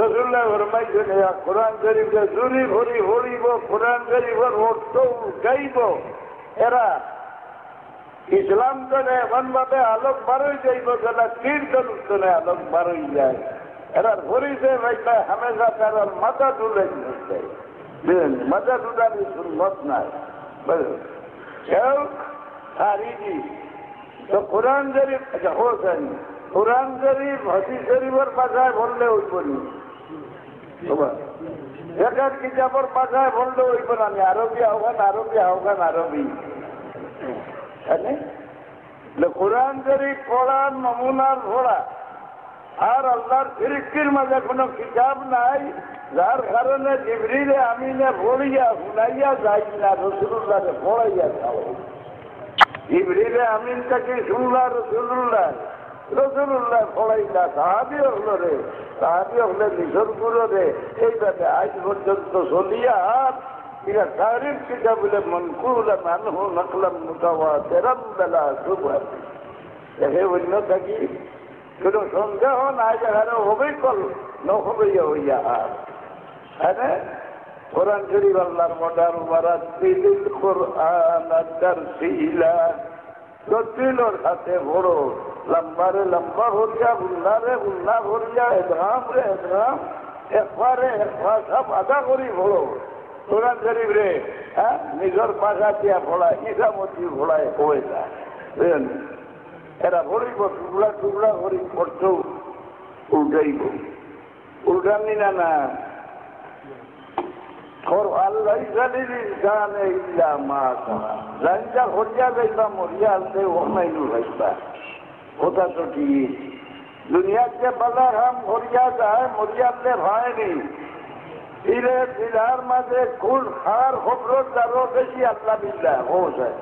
রসুল্লাহ ফরমাইছেন কোরআন শরীফে জুরি ভরি ভরিব, কোরআন শরীফের অর্থ গাইব। এরা ইসলাম জনে এমন ভাবে আলোক বারোই যাইব যেটা কীর্তন উত্তরে আলোক বারোই যায়। এরা পরিচয় ভাইটা হামেশা তার মাথা তুলে যায়, বুঝলেন? মাথা তুলানি সুন্নত নাই, বুঝলেন? কেউ হারিজি তো কোরআন শরীফ হোসেন কোরআন শরীফ হাদিস শরীফের ভাষায় বললে হইব নি, এটার কিতাবের ভাষায় বললে হইব না। আরবি আহ্বান আরবি আহ্বান আরবি কোরআন শরীফ পড়ার নমুনার পড়া আর আল্লাহর সৃষ্টির মাঝে কোনো কিতাব নাই, যার কারণে জিবরিলে আমিনে পড়িয়া শুনাইয়া যাই না, রসুল্লাহরে পড়াইয়া যাও। জিবরিলে আমিন থেকে শুনলা রসুল্লাহ, রসুল্লাহ পড়াইলা সাহাবি হল রে, সাহাবি হলে নিজর গুলো রে। এইভাবে আজ পর্যন্ত চলিয়া এরা তারিফ কিতাবলে মনকুল মানহু নকলাম মুতাওয়াতিরাম বিলা শুবহা। দেখে অন্য থাকি কোনো সন্দেহ নাই, যেখানে হবেই কল নহবেই হইয়া হ্যাঁ। কোরআন শরীফ আল্লাহর মডার ওয়ারাতিল কোরআন তারসিলা, জটিলর সাথে বড়, লম্বারে লম্বা ভরিয়া, বুল্লারে বুল্লা ভরিয়া, এদরাম রে এদরাম, একবারে একবা সব আদা করি বড় কোরআন শরীফ রে। হ্যাঁ, নিজের ভাষা দিয়া ভোলা ইসামতি ভোলায় হয়ে যায়, বুঝলেন? এরা ভরিব টুকরা টুকরা করি করছ উল্টাইব, উল্টানি না না। আল্লাহ জানে ইল্লা মা সানা, জানটা হরিয়া যাইবা মরিয়া আনতে ওমাইনু ভাইবা। কথা তো ঠিক, দুনিয়াতে বাজার হাম হরিয়া যায় মরিয়া আনতে ভাইনি। ফিরে ফিরার মাঝে কুল খার খবর যারো বেশি আল্লাহ বিল্লা ও যায়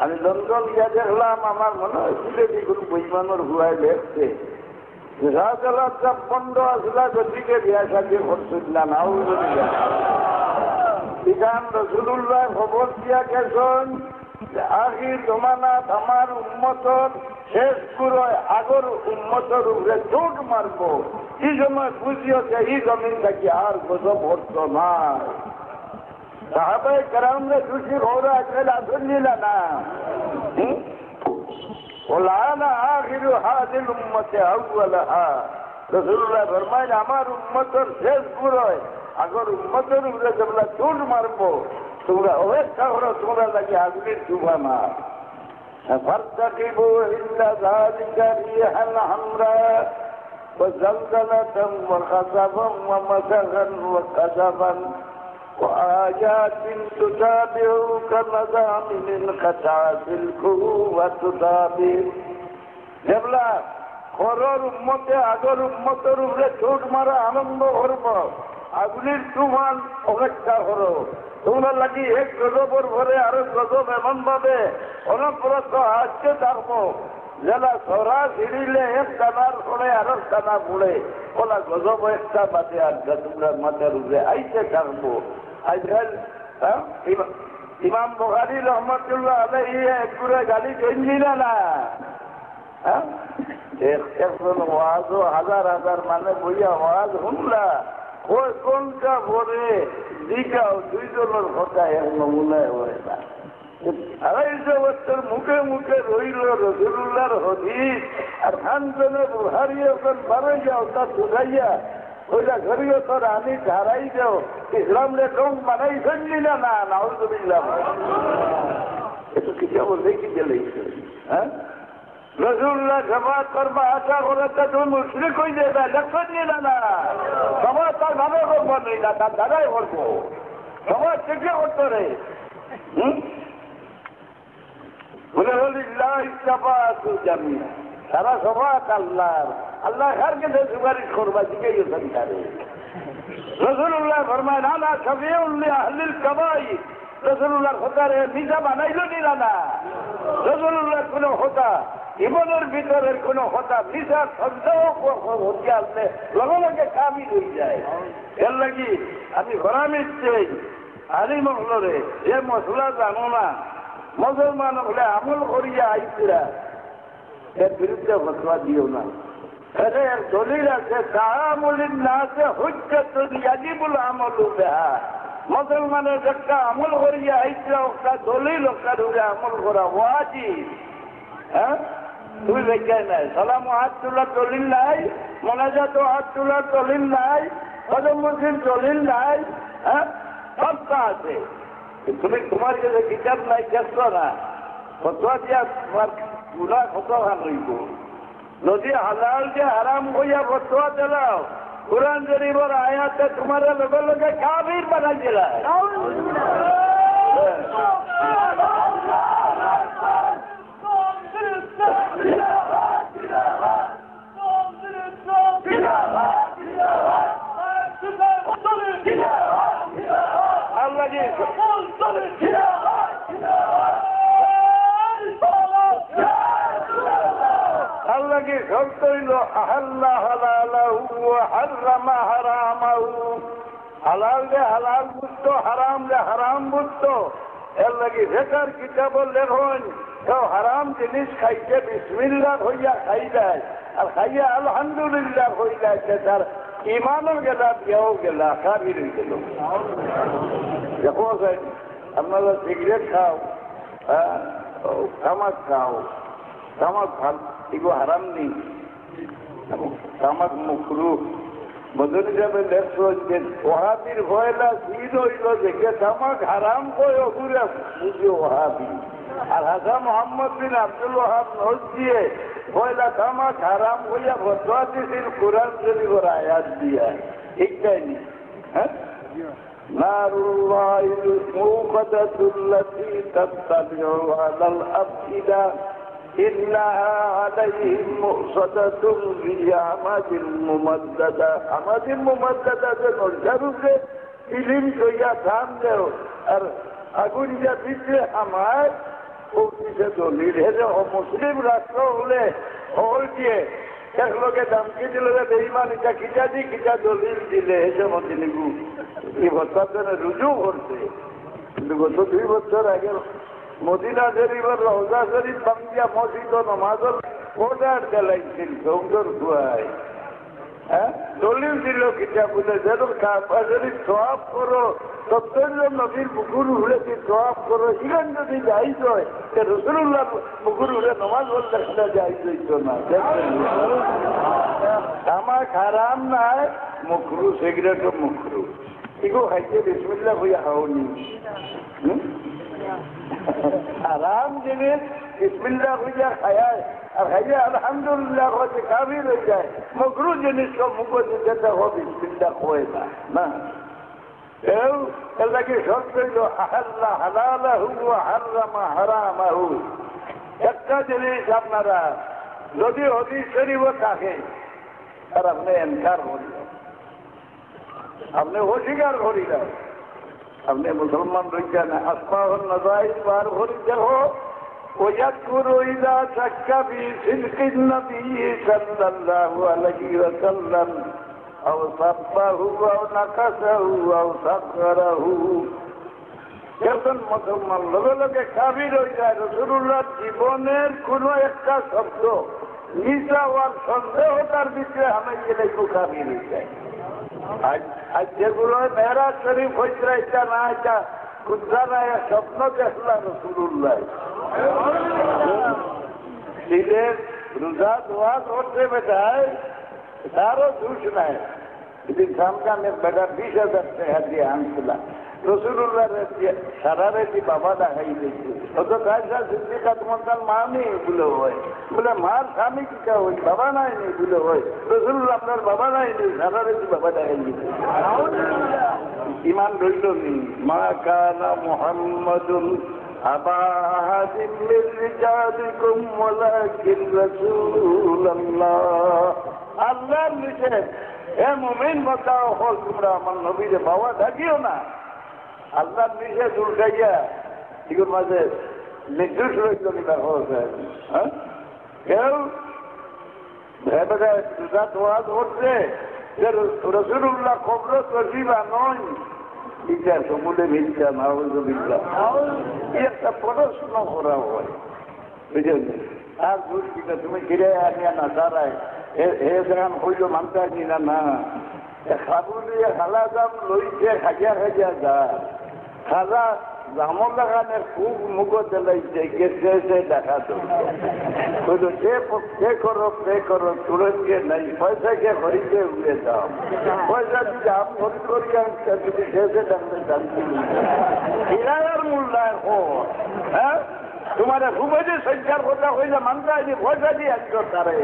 আমি লন্ডন গিয়া দেখলাম, আমার মনে হয় সিলেটি কোনো বইমানোর হুয়ায় লেখছে শাহজালাল সব বন্ধ আসলা গতিকে বিয়া সাথে করছিলাম না। ইখান রসুল্লাহ খবর দিয়া গেছেন আখির জমানাত আমার উম্মতর শেষ পুরোয় আগর উম্মতর উপরে চোট মারবো। এই সময় বুঝিয়েছে এই জমিন থাকি আর গজব হত না। সাহাবায়ে কেরামরে খুশি ওরা আজকাল আসন নিল না। ওলানা আখিরু হাদিল উম্মতে আউয়ালাহা, রাসূলুল্লাহ ফরমায় আমার উম্মতের শেষ পুরোয় আগর উম্মতের উপরে যেগুলা চোট মারবো তোমরা অপেক্ষা করো, তোমরা নাকি আগুনের ডুবা না। ফারতাকিবু ইল্লা যালিকা রিহান হামরা ওয়া জালজালাতান ওয়া খাসাফান ওয়া মাসাগান ওয়া কাযাবান ওয়া আয়াতিন তুতাবিউ কামাযামিন কাতাবিল কুওয়া তুতাবির। যেগুলা খরর উম্মতে আগর উম্মতের উপরে চোট মারা আনন্দ করব, আগুনের তুফান অপেক্ষা করো। তোমরা লাগি এক গজবের ভরে আরো গজব এমন ভাবে অনবরত আসতে থাকবো, যেটা সরা ছিড়িলে এক টানার পরে আরো টানা পড়ে ওলা গজব একটা বাদে আর তোমরা মাথার উপরে আইতে থাকবো। আজকাল ইমাম বুখারী রহমতুল্লাহ আলাইহি একগুলো গালি গেঞ্জিল না, একজন ওয়াজ হাজার হাজার মানে বইয়া ওয়াজ শুনলা ওই কোনটা ভরে দিকাও দুইজনের কথা এক নমুনায় হয় না। 250 বছর মুখে মুখে রইল রসুল্লাহর হদিস, আর খানজনে বুহারি এখন বারো যাও তা শুধাইয়া ওইটা ঘরিও তোর আমি ধারাই যাও ইসলাম রে টং বানাই ফেললি না না নাউজুবিল্লাহ। একটু কি যাবো দেখি গেলে হ্যাঁ রসুল্লাহ জবাব করবা আশা করে তো তুমি মুশরিক হয়ে যাবে, দেখছেন নিলা না সবাই তার ভাবে করবো না, তার দ্বারাই করবো সবাই চেষ্টা করতো রে। বলে হলিল্লাহ ইস্তাফাতু জামিয়া, সারা সবাই আল্লাহর, আল্লাহ কারকে সুপারিশ করবা জিজ্ঞেস করে। রসুল্লাহ ফরমায় না না শফিউল লিআহলিল কাবাইর, রসুল্লাহর হতারে নিজা বানাইলো নিলা না। রসুল্লাহর কোন হতা জীবনের ভিতরের কোন হতা নিশার সন্দেহ হতে আসলে লগে লগে কামি হয়ে যায়। এর লাগি আমি ফরামিশ চাই আলিম হলরে যে মশলা জানো না মুসলমান হলে আমল করিয়া আইসিরা এর বিরুদ্ধে ফতোয়া দিও না। এর দলিল আছে তাআমুলিন নাসে হুজ্জাতুন ইয়াজিবুল আমালু বিহা। মুসলমানের একটা আমল করিয়া আইছে একটা দলিল ওটার উপরে আমল করা ওয়াজিব। হ্যাঁ, তুমি দেখাই নাই সালাম হাত তোলার দলিল নাই, মোনাজাত হাত তোলার দলিল নাই, কদম মসজিদ দলিল নাই। হ্যাঁ, সবটা আছে। তুমি তোমার কাছে কিতাব নাই দেখছো না, ফতোয়া দিয়া তোমার গুনাহ কত ভালো হইব। যদি হালাল যে হারাম হইয়া ফতোয়া দিলাও, কুরআন শরীফের আয়াতে তোমার লগে লগে কাফির বানাই দিলায়। আল্লাহ কি আল্লাহ কি শর্ত হইল আহাল্লা হালালাহু ওয়া হাররামা হারামাহু। হালাল যে হালাল বুঝতো, হারাম যে হারাম বুঝতো। এর লাগি যেটার কিতাব লেখন কেউ হারাম জিনিস খাইতে বিসমিল্লাহ হইয়া খাই যায়, আর খাইয়া আলহামদুলিল্লাহ হয়ে যাচ্ছে, তার ইমানও গেলা বিয়াও গেলা, কাবির হয়ে গেল। দেখো আপনারা সিগারেট খাও, তামাক খাও, তামাক ভাল, এগুলো হারাম নেই, তামাক মুখরু। বদল যাবে দেখছো যে ওহাবির ভয়লা সিদ হইল দেখে তামাক হারাম কই ওগুলা বুঝে ওহাবি। আর হাজা মোহাম্মদ বিন আব্দুল ওহাব নজ দিয়ে ভয়লা তামাক হারাম হইয়া ফতোয়া দিছিল কুরআন শরীফের আয়াত দিয়া। ঠিক তাইনি? হ্যাঁ, নারুল্লাহিল মুকাদ্দাসুল্লাতী তাত্তাবিউ আলাল আফইদা ইন্নাহা আলাইহিম মুসাদাতুন বিআমাদিন মুমাদ্দাদা। আমাদিন মুমাদ্দাদা যে নরজারুকে ফিলিম কইয়া ধান দেও আর আগুন যা দিচ্ছে আমার ও দিছে দলিল। হেরে মুসলিম রাষ্ট্র হলে হল দিয়ে এক লোকে দামকি দিল বেঈমান এটা কিটা দি কিটা দলিল দিলে হেসে মতে নিবু এই ভত্তার জন্য রুজু করছে। কিন্তু গত 2 বছর আগে মদিনা শরীফের রওজা শরীফ বাঙ্গিয়া মসজিদ নমাজের অর্ডার চালাইছিল সৌন্দর খুয়ায়। হ্যাঁ, দলিল দিল কিতা বলে যেন কাবা শরীফ সওয়াব করো, 70 জন নবীর পুকুর উড়ে সওয়াব করো। এখান যদি যাইজ হয় রাসূলুল্লাহ পুকুর উড়ে নমাজ পড়লে সেটা যাইজ হইত না। তামাক হারাম নাই, মুকরু, সিগারেটও মুকরু। এগুলো খাইতে বিসমিল্লাহ হইয়া খাওনি। হারাম জিনিস বিসমিল্লাহ হইয়া খায় আর খাইয়া আলহামদুলিল্লাহ হচ্ছে কাবির হয়ে যায়। মকরু জিনিস সব মুখ যেটা হবে বিসমিল্লাহ হয় না। কেউ এলাকি শর্ত হইল আহাল্লা হালালাহু ওয়া হাররামা হারামাহু। একটা জিনিস আপনারা যদি হাদিস শরীফে থাকে আর আপনি ইনকার করিলেন, আপনি অস্বীকার করিলেন, আপনি মুসলমান রইছেন, আসমাউন নাযাইর বার করি দেখো ওয়ায়াকুরু ইযা শাক্কা ফি সিদকিন নবী সাল্লাল্লাহু আলাইহি ওয়াসাল্লাম আও সাব্বাহু আও নাকাসাহু আও সাগরাহু। যখন মুসলমান লগে লগে কাফির হয়ে যায়, রাসূলুল্লাহ জীবনের কোন একটা শব্দ মিছা হওয়ার সন্দেহ তার ভিতরে আমি গেলে কাফির হয়ে যায়। আজ যেগুলো মেরাজ শরীফ হইতে এটা না, এটা কুদ্রা না, স্বপ্ন দেখলা রাসূলুল্লাহ। দিলের রোজা দোয়া করতে বেটায় তারও দোষ নাই। সেদিন সামনে বেটা 20,000 টাকা দিয়ে আনছিলাম, রাসূলুল্লাহ সারা রেতি বাবা দেখাই দিয়েছে। অত কাজা সিদ্দিকা তোমার মা নেই বলে হয়, বলে মার স্বামী কিটা হই, বাবা নাই নেই বলে হয়। রাসূলুল্লাহ আপনার বাবা নাই নেই, সারা রেতি বাবা দেখাই দিয়েছে। ইমান রইল নি। মা কানা মুহাম্মাদুন আবা আহাদিন মিন রিজালিকুম ওয়ালাকিন রাসূলুল্লাহ। আল্লাহর নিষেধ, হে মুমিন বাঁচাও হল তোমরা আমার নবীরে বাবা ডাকিও না। আল্লাহর নিষেধ উল্টাইয়া এগুলোর মাঝে নির্দোষ রইল কিনা হচ্ছে। হ্যাঁ, কেউ ভেবে দুটা দোয়া ধরছে যে রাসূলুল্লাহ কবর তসিবা নয়, এটা সমূলে মিথ্যা নাউযুবিল্লাহ। একটা প্রশ্ন করা হয়, বুঝলেন? আর দূর কিনা তুমি ফিরে আনিয়া না তারাই হে যেখান হইল মানতা কিনা না খাবুলিয়ে খালা দাম লইছে খাইয়া খাইয়া যা খালা জামল লাগানের খুব মুখ দেলাইছে গেছে দেখা তো বললো পে করো তুরঙ্গে নাই পয়সা কে খরিদে উড়ে দাও পয়সা যদি আপ খরিদ করিয়া যদি শেষে ডাকলে জানতে কিরায়ার মূল্যায় হো হ্যাঁ তোমার খুব সংখ্যার কথা হইলে মানতে পয়সা দিয়ে আসলো তারে